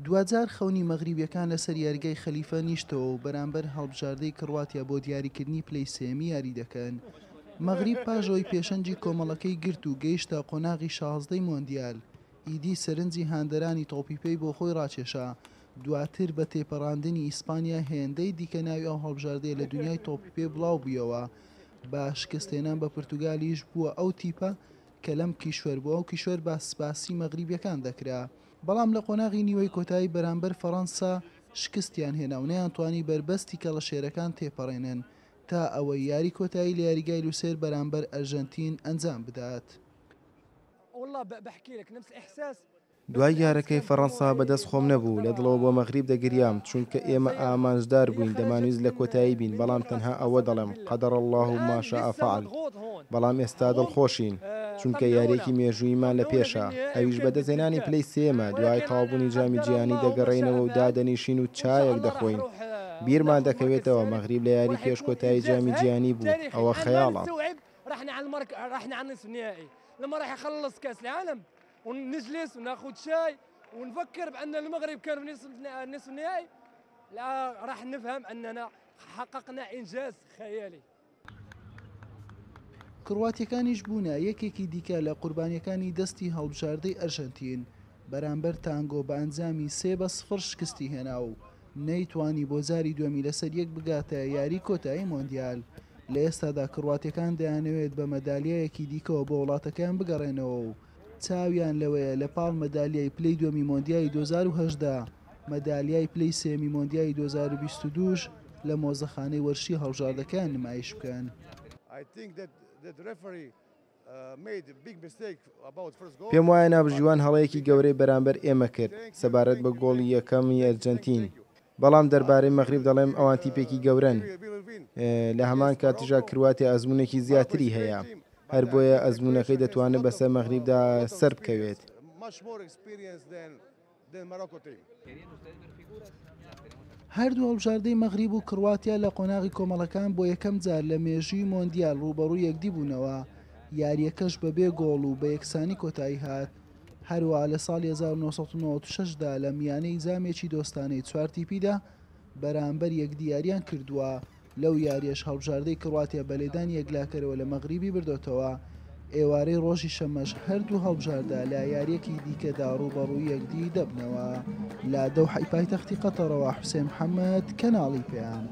دوجار خەونی مەغریبیەکان لەسەر یاریگای خەلیفە نیشتەوە و بەرامبەر هەڵبژاردەی کڕواتیا بۆ دیاریکردنی پلەی سێمی یاری دەکەن. مەغریب پاژەوەی پێشەنجی کۆمەڵەکەی گرت و گەیشتە قۆناغی 16ی مۆندیال. ئیدی سەرنجی هاندەرانی تۆپیپەی بۆ خۆی ڕاکێشا. دواتر بە تێپەڕاندنی ئیسپانیا هێندەی دیکە ناوی ئەو هەڵبژاردەیە لە دنیای تۆپیپێ بڵاو بوویەوە. بە شکستێنان بە پورتوگالیش بووە ئەو تیپە کە لەم کیشوەر بووە و کیشوەر بە سپاسی مەغریبیەکان دەکرا. بەڵام لە قۆناغی نیوەی کۆتایی بەرامبەر فەڕەنسا شکستیان هێنا و نەیانتوانی بربەستی کەڵەشێرەکان تێپەڕێنن تا ئەوەی یاری کۆتایی لە یاریگای لوسێر بەرامبەر ئەرژەنتین ئەنجام بدات. دوای یارەکەی فەڕەنسا بەدەست خۆم نەبوو لە دڵەوە بۆ مەغریب دەگریام چونکە ئێمە ئامانجدار بووین دەمانویست لە کۆتایی بین بەڵام تەنها ئەوە دەڵێم قەدەر الله ما شاء فعل. بەڵام ئێستا دڵخۆشین چونکە یاریەکی مێژوویمان لە پێشە ئەویش بەدەستهێنانی پلەی سێمە دوای تەواوبوونی جامی جیهانی دەگەڕێینەوە و دادەنیشین و چایەک دەخۆین. بیرمان دەکەوێتەوە مەغریب لە یاری پێش کۆتایی جامی جیهانی بوو ئەوە خەیاڵە. ونجلس وناخذ شاي ونفكر بأن المغرب كان في نصف النهائي. لا راح نفهم أننا حققنا إنجاز خيالي. کڕواتیەکانیش بوونە یەکێکی دیکە لە قوربانیەکانی دەستی هەڵبژاردەی ئەرژەنتین بەرامبەر تانگۆ بە ئەنجامی 3-0 شکستی هێنا و نەیتوانی بۆ جاری دووەمی لەسەر یەک بگاتە یاری کۆتایی مۆندیال. لە ئێستادا کڕواتیەکان دەیانەوێت بە مەدالیایەکی دیکەوە بۆ وڵاتەکان بگەڕێنەوە و چاویان لەوەیە لە پاڵ مەدالیای پلەی دووەمی مۆندیای 2010 مەدالیای پلەی سێمی مۆندیای 2022 لە مۆزەخانەی وەرشی هەڵبژاردەکان نمایش بکەن. پێم وایە نابژیوان هەڵەیەکی گەورەی بەرامبەر ئێمە کرد سەبارەت بە گۆڵی یەکەمی ئەرجەنتین. بەڵام دەربارەی مەغریب دەڵێم ئەوان تیپێکی گەورەن. لە هەمان کاتیژا کرواتیا ئەزمونێکی زیاتری هەیە. هەر بۆیە ئەزمونەکەی دەتوانێت بەسەر مەغریبدا سەر بکەوێت. هەردوو هەڵبژاردەی مەغریب و کڕواتیا لە قۆناغی کۆمەڵەکان بۆ یەکەم جار لە مێژووی مۆندیال ڕوبەڕووی یەکدی بوونەوە. یاریەکەش بەبێ گۆڵ و بە یەکسانی کۆتایی هات. هەروە لە ساڵی 1996دا لە میانەی جامێکی دۆستانەی 4 تیپیدا بەرامبەر یەکدیاریان کردووە. لەو یاریەش هەڵبژاردەی کڕواتیا بەلێدان یەکلاکەرەوە لە مەغریبی بردوتەوە. ئێوارەی ڕۆژی شەمەش هەردوو هەڵبژاردە لە یاریەکی دیکەدا ڕوبەڕووی یەکدی دەبنەوە. لە دەوحەی پایتەختی قەتەرەوە حوسێن محەممەد کەناڵی پێیان.